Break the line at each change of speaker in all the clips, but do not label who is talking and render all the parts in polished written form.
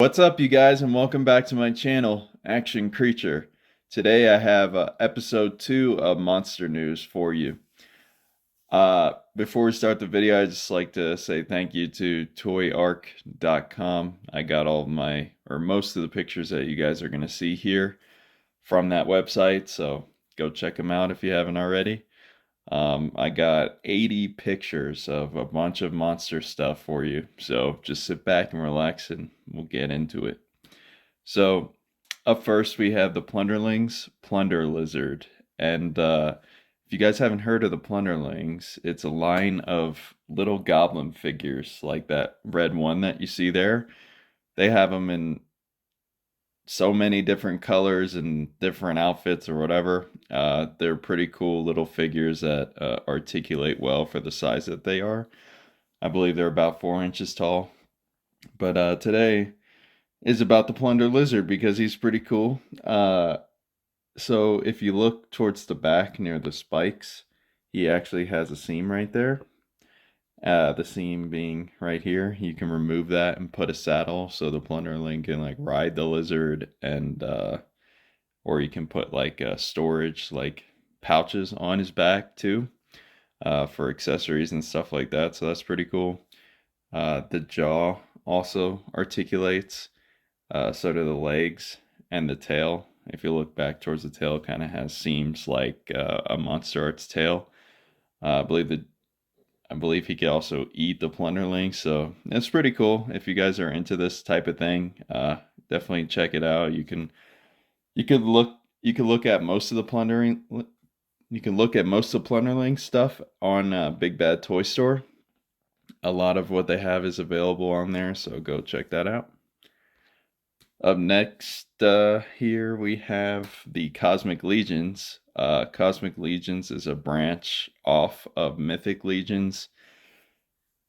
What's up, you guys, and welcome back to my channel, Action Creature. Today I have episode 2 of Monster News for you. Before we start the video, I'd just like to say thank you to toyark.com. I got all of most of the pictures that you guys are going to see here from that website, so go check them out if you haven't already. I got 80 pictures of a bunch of monster stuff for you, so just sit back and relax and we'll get into it. So up first we have the Plunderlings Plunder Lizard, and if you guys haven't heard of the Plunderlings, it's a line of little goblin figures like that red one that you see there. They have them in so many different colors and different outfits or whatever. They're pretty cool little figures that articulate well for the size that they are. I believe they're about 4 inches tall. But today is about the Plunder Lizard because he's pretty cool. So if you look towards the back near the spikes, he actually has a seam right there. The seam being right here, you can remove that and put a saddle so the Plunderling can like ride the lizard, and or you can put like storage like pouches on his back too, for accessories and stuff like that. So that's pretty cool. The jaw also articulates, so do the legs, and the tail. If you look back towards the tail, it kind of has seams like a Monster Art's tail. I believe he could also eat the Plunderling, so it's pretty cool. If you guys are into this type of thing, definitely check it out. You could look at most of the Plundering. You can look at most of the Plunderling stuff on Big Bad Toy Store. A lot of what they have is available on there, so go check that out. Up next, here we have the Cosmic Legions. Cosmic Legions is a branch off of Mythic Legions.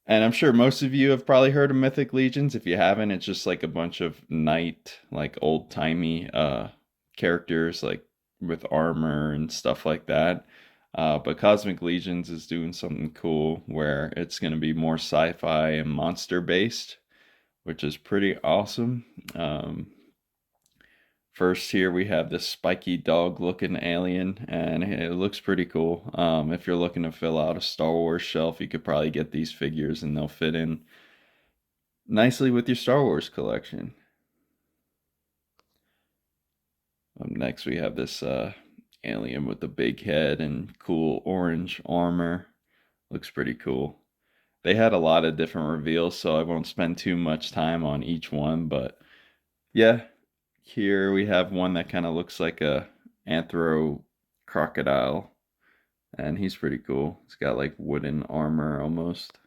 And I'm sure most of you have probably heard of Mythic Legions. If you haven't, it's just like a bunch of knight, like old-timey characters, like with armor and stuff like that. But Cosmic Legions is doing something cool where it's going to be more sci-fi and monster-based, which is pretty awesome. First here we have this spiky dog looking alien, and it looks pretty cool. If you're looking to fill out a Star Wars shelf, you could probably get these figures and they'll fit in nicely with your Star Wars collection. Next we have this alien with the big head and cool orange armor. Looks pretty cool. They had a lot of different reveals, so I won't spend too much time on each one, but yeah, here we have one that kind of looks like a anthro crocodile, and he's pretty cool. He's got like wooden armor almost.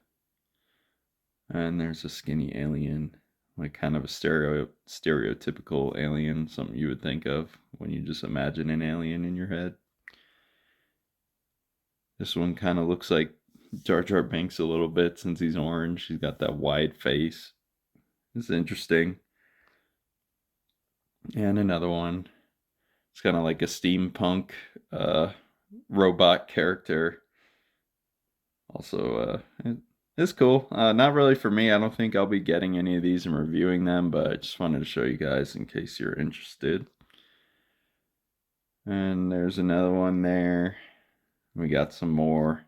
And there's a skinny alien, like kind of a stereotypical alien, something you would think of when you just imagine an alien in your head. This one kind of looks like Jar Jar Binks a little bit since he's orange. He's got that wide face. It's interesting. And another one. It's kind of like a steampunk robot character. Also, it's cool. Not really for me. I don't think I'll be getting any of these and reviewing them, but I just wanted to show you guys in case you're interested. And there's another one there. We got some more.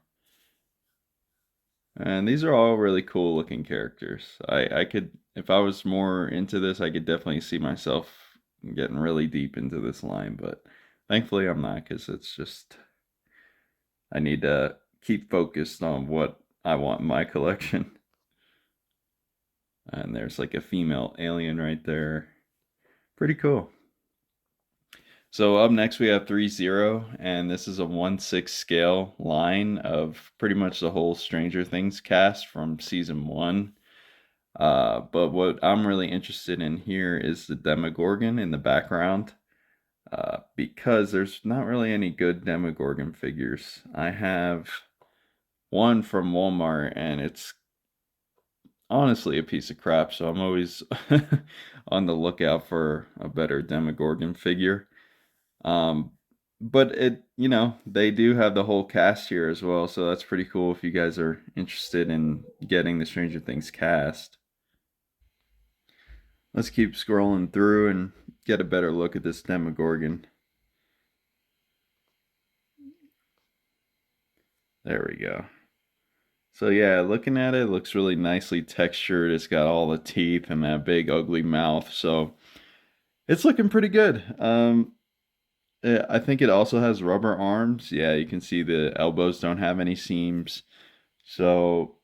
And these are all really cool looking characters. I could, if I was more into this, I could definitely see myself getting really deep into this line, but thankfully I'm not, because it's just, I need to keep focused on what I want in my collection. And there's like a female alien right there. Pretty cool. So up next we have 3-0, and this is a 1/6 scale line of pretty much the whole Stranger Things cast from season 1. But what I'm really interested in here is the Demogorgon in the background, because there's not really any good Demogorgon figures. I have one from Walmart, and it's honestly a piece of crap, so I'm always on the lookout for a better Demogorgon figure. But they do have the whole cast here as well, so that's pretty cool if you guys are interested in getting the Stranger Things cast. Let's keep scrolling through and get a better look at this Demogorgon. There we go. So yeah, looking at it, it looks really nicely textured. It's got all the teeth and that big ugly mouth. So it's looking pretty good. I think it also has rubber arms. Yeah, you can see the elbows don't have any seams. So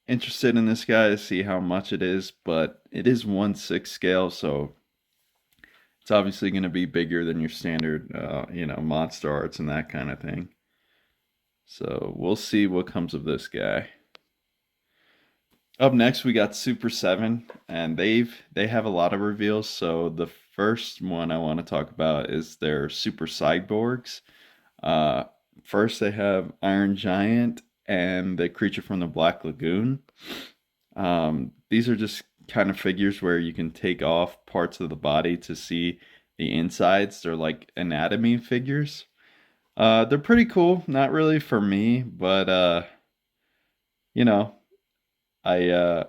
interested in this guy to see how much it is, but it is 1/6 scale, so it's obviously going to be bigger than your standard, monster arts and that kind of thing. So we'll see what comes of this guy. Up next, we got Super 7, and they have a lot of reveals. So the first one I want to talk about is their Super Cyborgs. Uh, First, they have Iron Giant and the creature from the Black Lagoon. These are just kind of figures where you can take off parts of the body to see the insides. They're like anatomy figures. They're pretty cool. Not really for me, but you know, I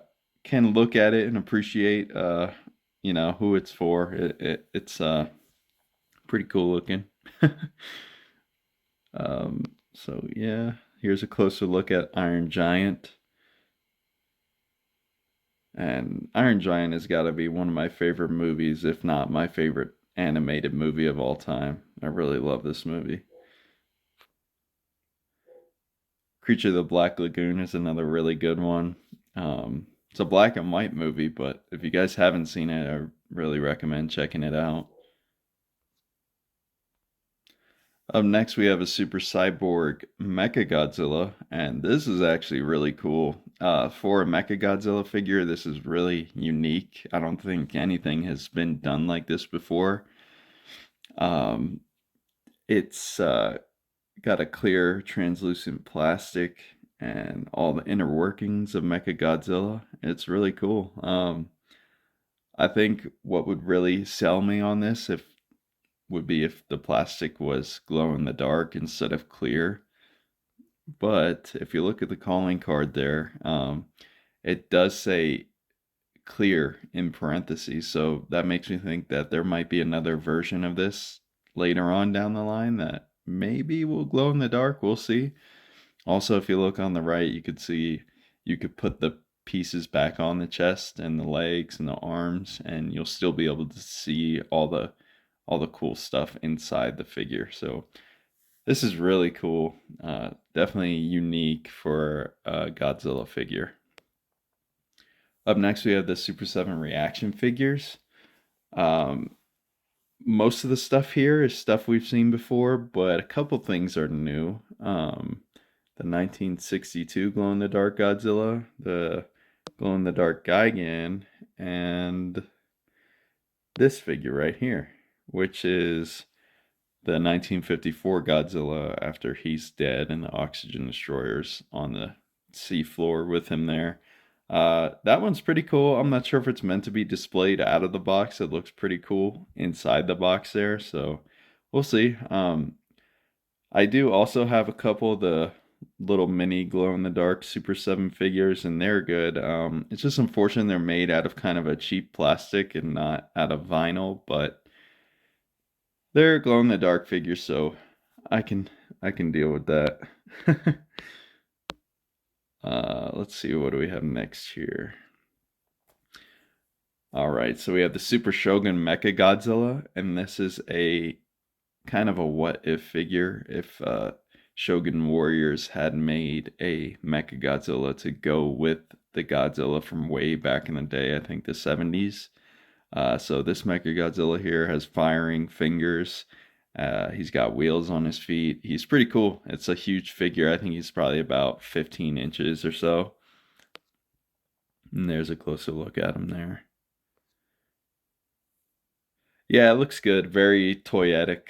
can look at it and appreciate who it's for. It's pretty cool looking. So yeah, here's a closer look at Iron Giant. And Iron Giant has got to be one of my favorite movies, if not my favorite animated movie of all time. I really love this movie. Creature of the Black Lagoon is another really good one. It's a black and white movie, but if you guys haven't seen it, I really recommend checking it out. Up next, we have a Super Cyborg Mecha Godzilla, and this is actually really cool. For a Mecha Godzilla figure, this is really unique. I don't think anything has been done like this before. Um, it's got a clear, translucent plastic and all the inner workings of Mecha Godzilla. It's really cool. I think what would really sell me on this if would be if the plastic was glow in the dark instead of clear. But if you look at the calling card there, it does say clear in parentheses. So that makes me think that there might be another version of this later on down the line that maybe will glow in the dark. We'll see. Also, if you look on the right, you could see you could put the pieces back on the chest and the legs and the arms, and you'll still be able to see all the cool stuff inside the figure. So this is really cool. Definitely unique for a Godzilla figure. Up next, we have the Super 7 reaction figures. Most of the stuff here is stuff we've seen before, but a couple things are new. The 1962 glow-in-the-dark Godzilla, the glow-in-the-dark Gigan, and this figure right here, which is the 1954 Godzilla after he's dead and the oxygen destroyers on the seafloor with him there. That one's pretty cool. I'm not sure if it's meant to be displayed out of the box. It looks pretty cool inside the box there, so we'll see. I do also have a couple of the little mini glow-in-the-dark Super 7 figures, and they're good. It's just unfortunate they're made out of kind of a cheap plastic and not out of vinyl, but they're glow-in-the-dark figures, so I can deal with that. Let's see, what do we have next here? All right, so we have the Super Shogun Mecha Godzilla, and this is a kind of a what if figure if Shogun Warriors had made a Mecha Godzilla to go with the Godzilla from way back in the day, I think the 70s. So this Mecha Godzilla here has firing fingers. He's got wheels on his feet. He's pretty cool. It's a huge figure. I think he's probably about 15 inches or so. And there's a closer look at him there. Yeah, it looks good. Very toyetic.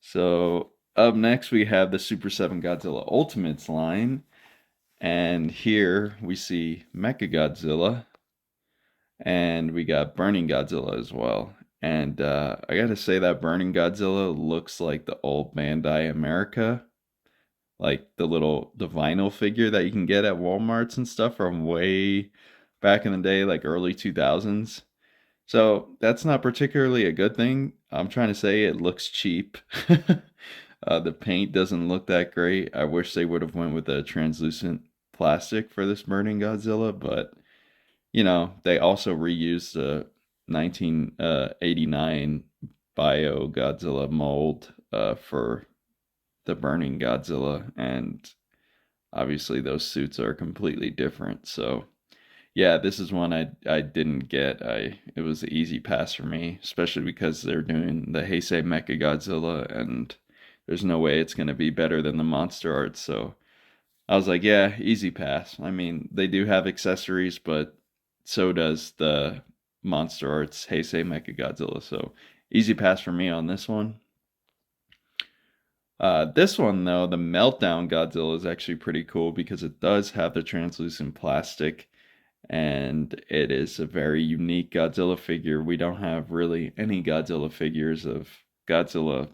So up next we have the Super 7 Godzilla Ultimates line. And here we see Mecha Godzilla. And we got Burning Godzilla as well. And I gotta say that Burning Godzilla looks like the old Bandai America. Like the vinyl figure that you can get at Walmarts and stuff from way back in the day, like early 2000s. So that's not particularly a good thing. I'm trying to say it looks cheap. The paint doesn't look that great. I wish they would have went with a translucent plastic for this Burning Godzilla, but they also reused the 1989 Bio Godzilla mold for the Burning Godzilla, and obviously those suits are completely different. So yeah, this is one I didn't get. It was an easy pass for me, especially because they're doing the Heisei Mecha Godzilla, and there's no way it's gonna be better than the monster art. So I was like, yeah, easy pass. I mean, they do have accessories, but so does the monster arts Heisei Mecha Godzilla. So easy pass for me on this one. This one though, the Meltdown Godzilla is actually pretty cool because it does have the translucent plastic, and it is a very unique Godzilla figure. We don't have really any Godzilla figures of Godzilla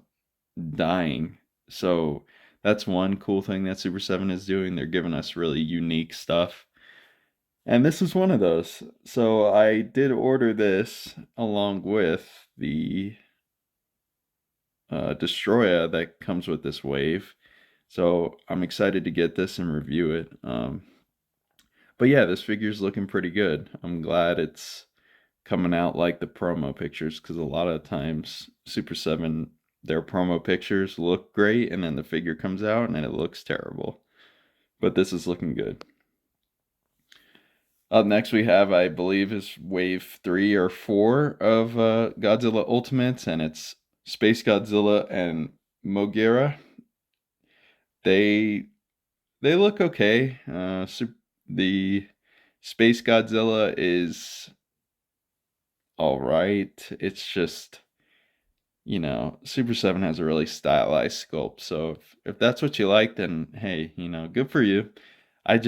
dying. So that's one cool thing that Super 7 is doing. They're giving us really unique stuff. And this is one of those. So I did order this along with the Destroyer that comes with this wave. So I'm excited to get this and review it. But yeah, this figure's looking pretty good. I'm glad it's coming out like the promo pictures, because a lot of times Super 7, their promo pictures look great and then the figure comes out and it looks terrible. But this is looking good. Up next we have, I believe, is wave 3 or 4 of Godzilla Ultimates, and it's Space Godzilla and Mogira. They look okay. The Space Godzilla is all right. It's just, Super 7 has a really stylized sculpt. So if that's what you like, then hey, good for you. I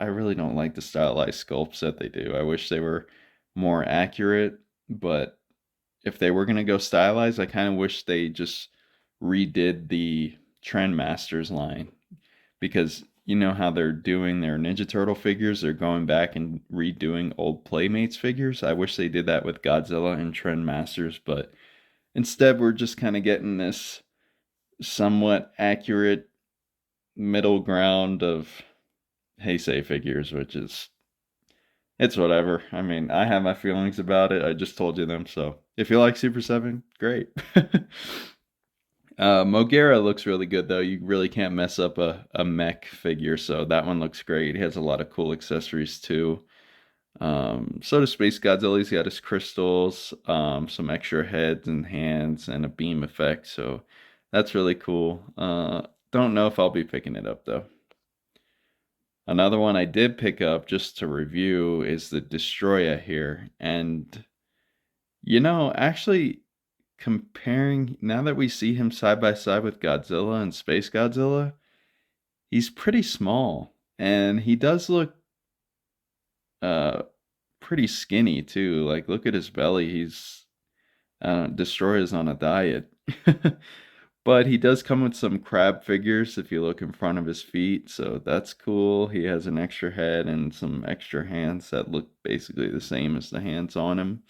really don't like the stylized sculpts that they do. I wish they were more accurate, but if they were going to go stylized, I kind of wish they just redid the Trendmasters line, because you know how they're doing their Ninja Turtle figures, they're going back and redoing old Playmates figures. I wish they did that with Godzilla and Trendmasters, but instead we're just kind of getting this somewhat accurate middle ground of Heisei figures, which is, it's whatever. I mean, I have my feelings about it. I just told you them. So if you like Super 7, great. Mogera looks really good, though. You really can't mess up a mech figure, so that one looks great. He has a lot of cool accessories, too. So does Space Godzilla. He's got his crystals, some extra heads and hands, and a beam effect, so that's really cool. Don't know if I'll be picking it up, though. Another one I did pick up just to review is the Destroyer here, and actually comparing, now that we see him side by side with Godzilla and Space Godzilla, he's pretty small, and he does look pretty skinny too. Like, look at his belly. He's Destroyer's on a diet. But he does come with some crab figures if you look in front of his feet, so that's cool. He has an extra head and some extra hands that look basically the same as the hands on him.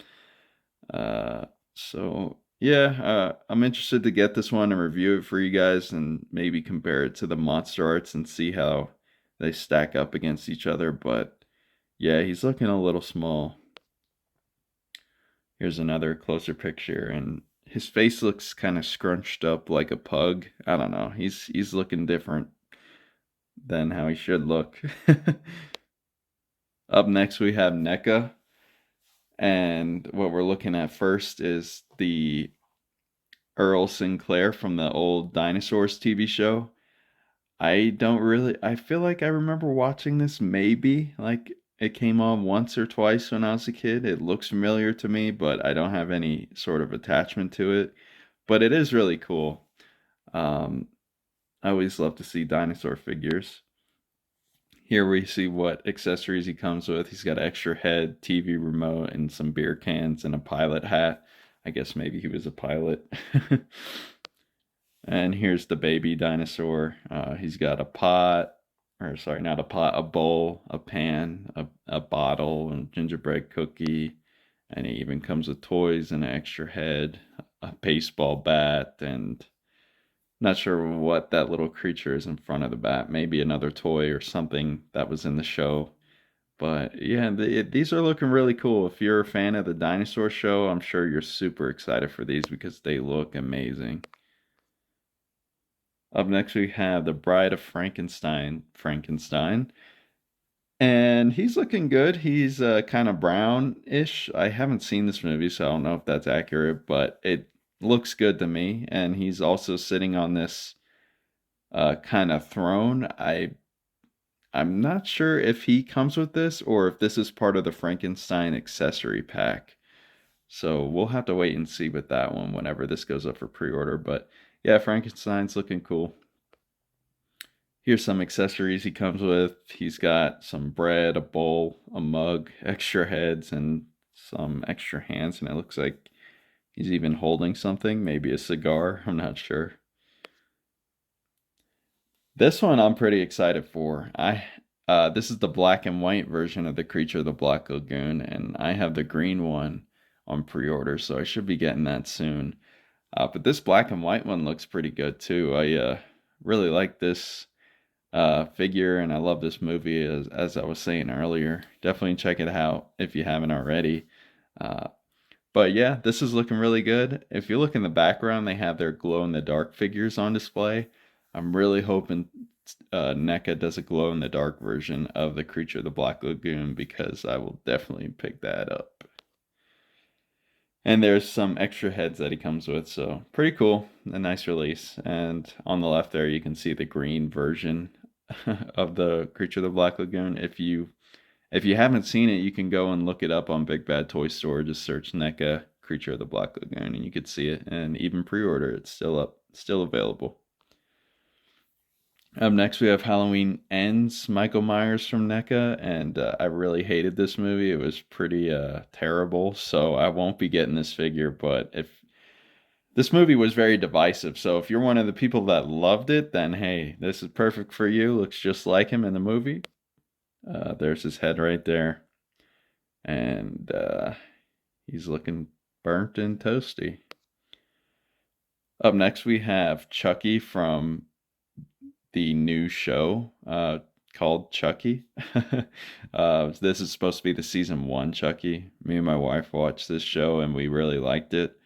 So yeah, I'm interested to get this one and review it for you guys, and maybe compare it to the monster arts and see how they stack up against each other. But yeah, he's looking a little small. Here's another closer picture, and his face looks kind of scrunched up like a pug. I don't know. He's looking different than how he should look. Up next we have NECA, and what we're looking at first is the Earl Sinclair from the old Dinosaurs TV show. I feel like I remember watching this, maybe like it came on once or twice when I was a kid. It looks familiar to me, but I don't have any sort of attachment to it. But it is really cool. I always love to see dinosaur figures. Here we see what accessories he comes with. He's got an extra head, TV remote, and some beer cans, and a pilot hat. I guess maybe he was a pilot. And here's the baby dinosaur. He's got a pot, or sorry, not a pot, a bowl, a pan, a bottle, and gingerbread cookie. And it even comes with toys and an extra head, a baseball bat, and not sure what that little creature is in front of the bat. Maybe another toy or something that was in the show. But yeah, these are looking really cool. If you're a fan of the dinosaur show, I'm sure you're super excited for these because they look amazing. Up next, we have the Bride of Frankenstein. Frankenstein. And he's looking good. He's kind of brownish. I haven't seen this movie, so I don't know if that's accurate, but it looks good to me. And he's also sitting on this kind of throne. I'm not sure if he comes with this or if this is part of the Frankenstein accessory pack. So we'll have to wait and see with that one whenever this goes up for pre-order. But yeah, Frankenstein's looking cool. Here's some accessories he comes with. He's got some bread, a bowl, a mug, extra heads, and some extra hands. And it looks like he's even holding something, maybe a cigar. I'm not sure. This one I'm pretty excited for. This is the black and white version of the Creature of the Black Lagoon, and I have the green one on pre-order, so I should be getting that soon. But this black and white one looks pretty good too. I really like this figure, and I love this movie as I was saying earlier. Definitely check it out if you haven't already. Uh, but yeah, this is looking really good. If you look in the background, they have their glow in the dark figures on display. I'm really hoping NECA does a glow in the dark version of the Creature of the Black Lagoon because I will definitely pick that up. And there's some extra heads that he comes with, so pretty cool. A nice release. And on the left there, you can see the green version of the Creature of the Black Lagoon. If you haven't seen it, you can go and look it up on Big Bad Toy Store. Just search NECA Creature of the Black Lagoon, and you could see it. And even pre-order, it's still up, still available. Up next, we have Halloween Ends, Michael Myers from NECA, and I really hated this movie. It was pretty terrible, so I won't be getting this figure. But if this movie was very divisive, so if you're one of the people that loved it, then hey, this is perfect for you. Looks just like him in the movie. There's his head right there, and he's looking burnt and toasty. Up next, we have Chucky from the new show called Chucky. This is supposed to be the season 1 Chucky. Me and my wife watched this show and we really liked it.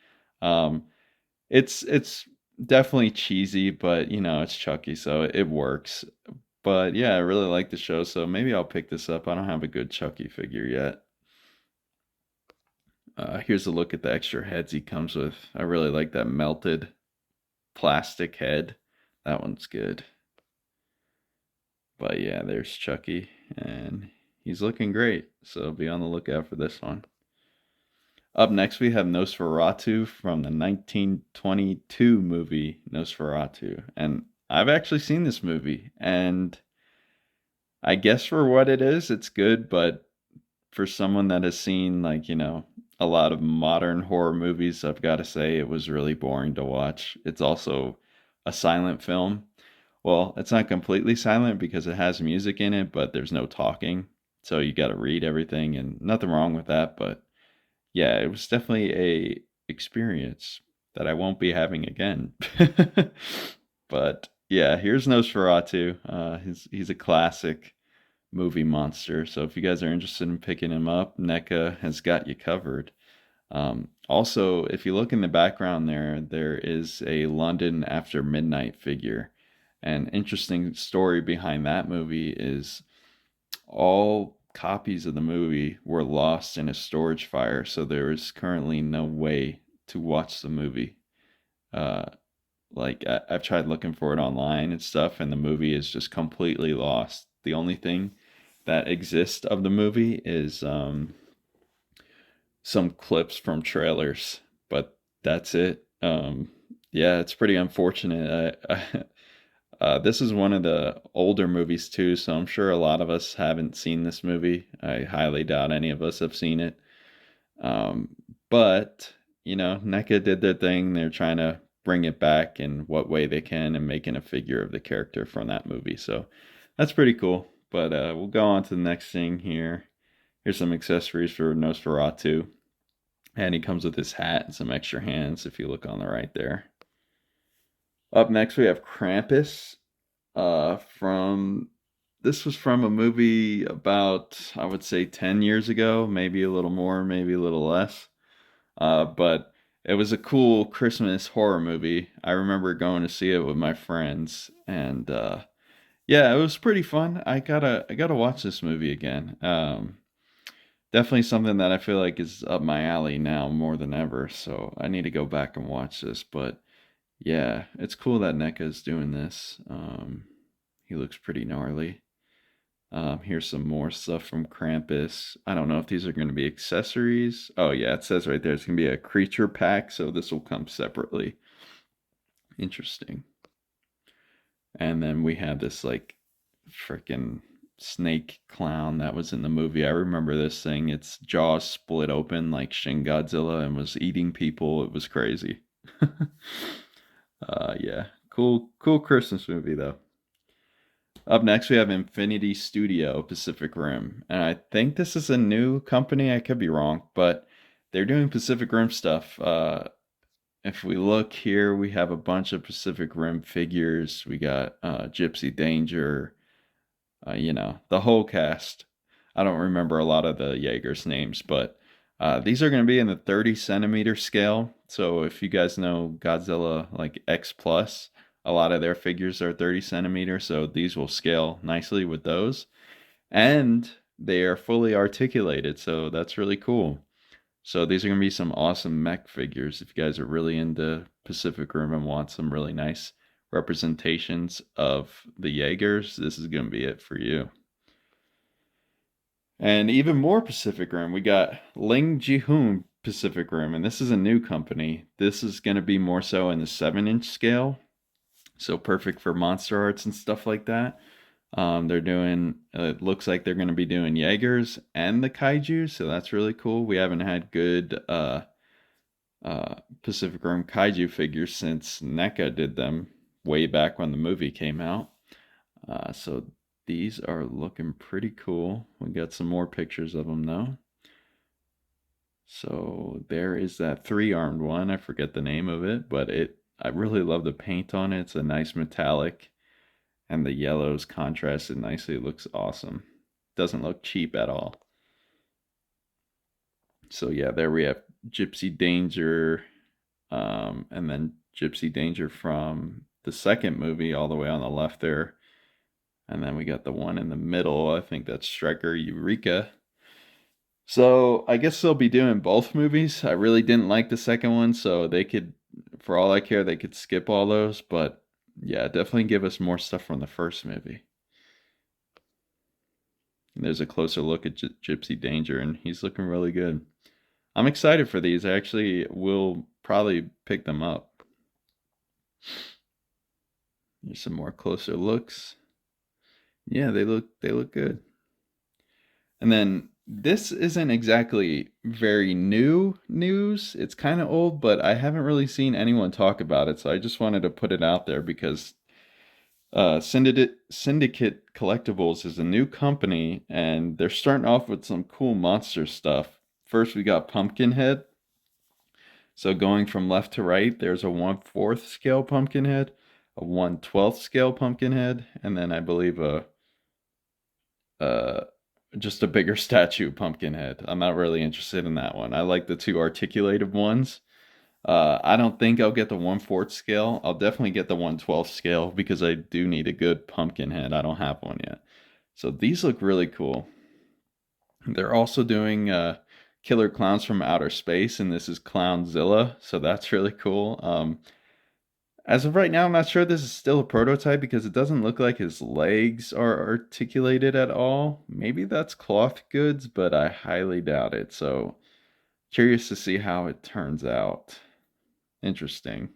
It's definitely cheesy, but you know it's Chucky, so it works. But yeah, I really like the show, so maybe I'll pick this up. I don't have a good Chucky figure yet. Here's a look at the extra heads he comes with. I really like that melted plastic head. That one's good. But yeah, there's Chucky, and he's looking great, so be on the lookout for this one. Up next, we have Nosferatu from the 1922 movie Nosferatu, and I've actually seen this movie, and I guess for what it is, it's good, but for someone that has seen, like, you know, a lot of modern horror movies, I've got to say it was really boring to watch. It's also a silent film. Well, it's not completely silent because it has music in it, but there's no talking. So you got to read everything, and nothing wrong with that, but yeah, it was definitely a experience that I won't be having again. But yeah, here's Nosferatu. He's a classic movie monster. So if you guys are interested in picking him up, NECA has got you covered. Also, if you look in the background there is a London After Midnight figure. An interesting story behind that movie is all copies of the movie were lost in a storage fire, so there is currently no way to watch the movie. Uh, I've tried looking for it online and stuff, and the movie is just completely lost. The only thing that exists of the movie is some clips from trailers, but that's it. Yeah, it's pretty unfortunate. This is one of the older movies too, so I'm sure a lot of us haven't seen this movie. I highly doubt any of us have seen it. Um, but you know, NECA did their thing. They're trying to bring it back in what way they can and making a figure of the character from that movie. So that's pretty cool. But we'll go on to the next thing here. Here's some accessories for Nosferatu. And he comes with his hat and some extra hands if you look on the right there. Up next we have Krampus. From This was from a movie about, I would say, 10 years ago, maybe a little more, maybe a little less. But it was a cool Christmas horror movie. I remember going to see it with my friends, and yeah, it was pretty fun. I gotta watch this movie again. Definitely something that I feel like is up my alley now more than ever. So I need to go back and watch this. But yeah, it's cool that NECA is doing this. He looks pretty gnarly. Here's some more stuff from Krampus. I don't know if these are going to be accessories. Oh yeah, it says right there it's going to be a creature pack, so this will come separately. Interesting. And then we have this like freaking snake clown that was in the movie. I remember this thing. Its jaws split open like Shin Godzilla and was eating people. It was crazy. Yeah, cool Christmas movie though. Up next, we have Infinity Studio Pacific Rim. And I think this is a new company. I could be wrong, but they're doing Pacific Rim stuff. If we look here, we have a bunch of Pacific Rim figures. We got Gypsy Danger, the whole cast. I don't remember a lot of the Jaeger's names, but these are going to be in the 30 centimeter scale. So if you guys know Godzilla like X Plus, a lot of their figures are 30 centimeters, so these will scale nicely with those. And they are fully articulated, so that's really cool. So these are going to be some awesome mech figures. If you guys are really into Pacific Rim and want some really nice representations of the Jaegers, this is going to be it for you. And even more Pacific Rim, we got Ling Ji-hoon Pacific Rim, and this is a new company. This is going to be more so in the 7-inch scale. So perfect for monster arts and stuff like that. They're doing, it looks like they're going to be doing Jaegers and the Kaiju, so that's really cool. We haven't had good Pacific Rim Kaiju figures since NECA did them way back when the movie came out. So these are looking pretty cool. We got some more pictures of them though. So there is that 3-armed one. I forget the name of it, but I really love the paint on it. It's a nice metallic, and the yellows contrasted nicely. It looks awesome. Doesn't look cheap at all. So yeah, there we have Gypsy Danger, and then Gypsy Danger from the second movie all the way on the left there. And then we got the one in the middle. I think that's Striker Eureka. So I guess they'll be doing both movies. I really didn't like the second one, so they could, for all I care, they could skip all those. But yeah, definitely give us more stuff from the first movie. And there's a closer look at Gypsy Danger, and he's looking really good. I'm excited for these. I actually will probably pick them up. Here's some more closer looks. Yeah, they look good. And then this isn't exactly very new news. It's kind of old, but I haven't really seen anyone talk about it, so I just wanted to put it out there because Syndicate Collectibles is a new company, and they're starting off with some cool monster stuff. First, we got Pumpkinhead. So going from left to right, there's a 1/4 scale Pumpkinhead, a 1/12 scale Pumpkinhead, and then I believe just a bigger statue Pumpkinhead. I'm not really interested in that one. I like the 2 articulated ones. I don't think I'll get the 1/4 scale. I'll definitely get the 1/12 scale because I do need a good Pumpkinhead. I don't have one yet. So these look really cool. They're also doing Killer Clowns from Outer Space, and this is ClownZilla, so that's really cool. As of right now, I'm not sure this is still a prototype because it doesn't look like his legs are articulated at all. Maybe that's cloth goods, but I highly doubt it. So curious to see how it turns out. Interesting.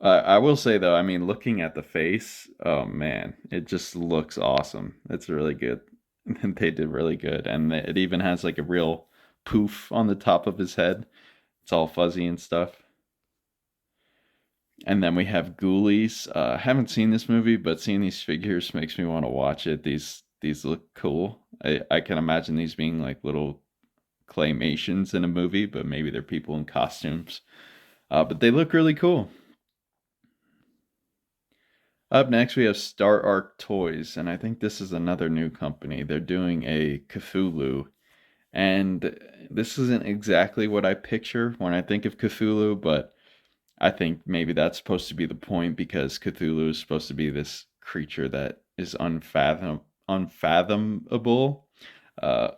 I will say though, I mean, looking at the face, oh man, it just looks awesome. It's really good. They did really good, and it even has like a real poof on the top of his head. It's all fuzzy and stuff. And then we have Ghoulies. Haven't seen this movie, but seeing these figures makes me want to watch it. These look cool. I can imagine these being like little claymations in a movie, but maybe they're people in costumes. But they look really cool. Up next, we have Star Arc Toys, and I think this is another new company. They're doing a Cthulhu, and this isn't exactly what I picture when I think of Cthulhu, but I think maybe that's supposed to be the point because Cthulhu is supposed to be this creature that is unfathomable, uh,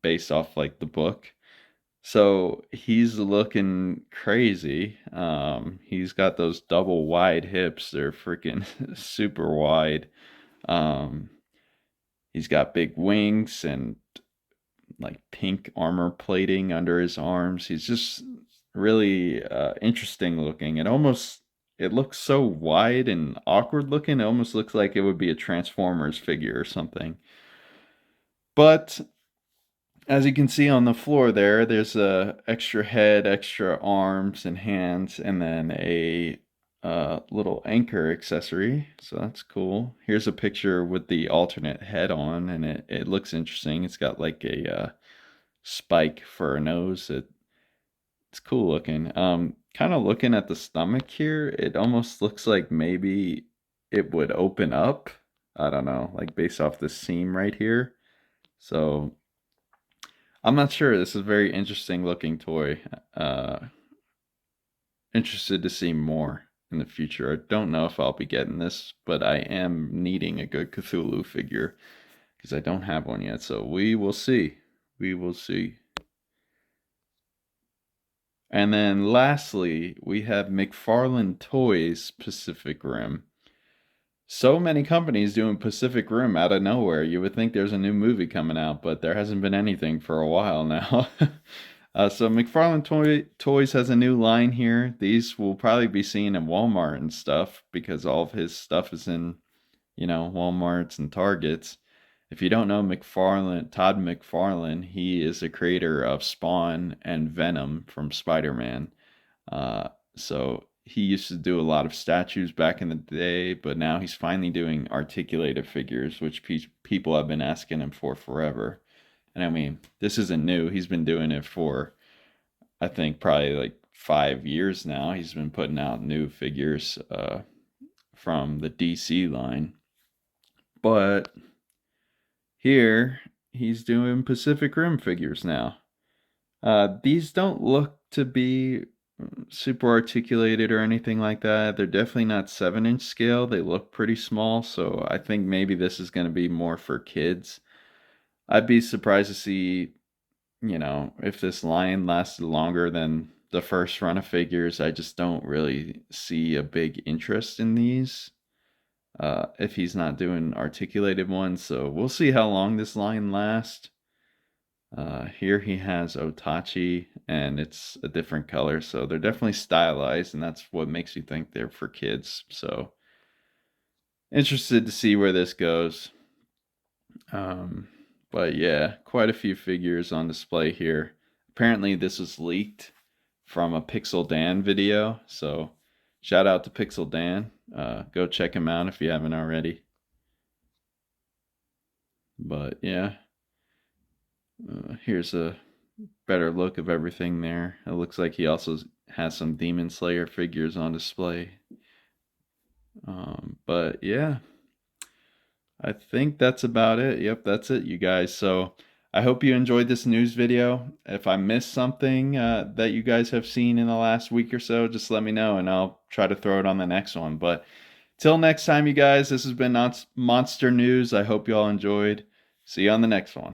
based off like the book. So he's looking crazy. He's got those double wide hips. They're freaking super wide. Um, he's got big wings and like pink armor plating under his arms. He's just really interesting looking. It looks so wide and awkward looking. It almost looks like it would be a Transformers figure or something. But as you can see on the floor there's a extra head, extra arms and hands, and then a little anchor accessory. So that's cool. Here's a picture with the alternate head on, and it looks interesting. It's got like a spike for a nose. It's cool looking. Kind of looking at the stomach here, it almost looks like maybe it would open up. I don't know, like based off the seam right here. So I'm not sure. This is a very interesting looking toy. Interested to see more in the future. I don't know if I'll be getting this, but I am needing a good Cthulhu figure because I don't have one yet. So we will see. We will see. And then lastly, we have McFarland Toys Pacific Rim. So many companies doing Pacific Rim out of nowhere. You would think there's a new movie coming out, but there hasn't been anything for a while now. So McFarland Toys has a new line here. These will probably be seen in Walmart and stuff because all of his stuff is in, Walmarts and Targets. If you don't know Todd McFarlane, he is the creator of Spawn and Venom from Spider-Man. So he used to do a lot of statues back in the day, but now he's finally doing articulated figures, which people have been asking him for forever. And I mean, this isn't new. He's been doing it for, I think, probably like 5 years now. He's been putting out new figures from the DC line. But here, he's doing Pacific Rim figures now. These don't look to be super articulated or anything like that. They're definitely not 7-inch scale. They look pretty small, so I think maybe this is going to be more for kids. I'd be surprised to see, if this line lasted longer than the first run of figures. I just don't really see a big interest in these if he's not doing articulated ones. So we'll see how long this line lasts. Here he has Otachi, and it's a different color, so they're definitely stylized, and that's what makes you think they're for kids. So interested to see where this goes. But yeah, quite a few figures on display here. Apparently this was leaked from a Pixel Dan video, so shout out to Pixel Dan. Go check him out if you haven't already. But yeah, here's a better look of everything there. It looks like he also has some Demon Slayer figures on display. But yeah, I think that's about it. Yep, that's it, you guys. So I hope you enjoyed this news video. If I missed something that you guys have seen in the last week or so, just let me know and I'll try to throw it on the next one. But till next time, you guys, this has been Monster News. I hope you all enjoyed. See you on the next one.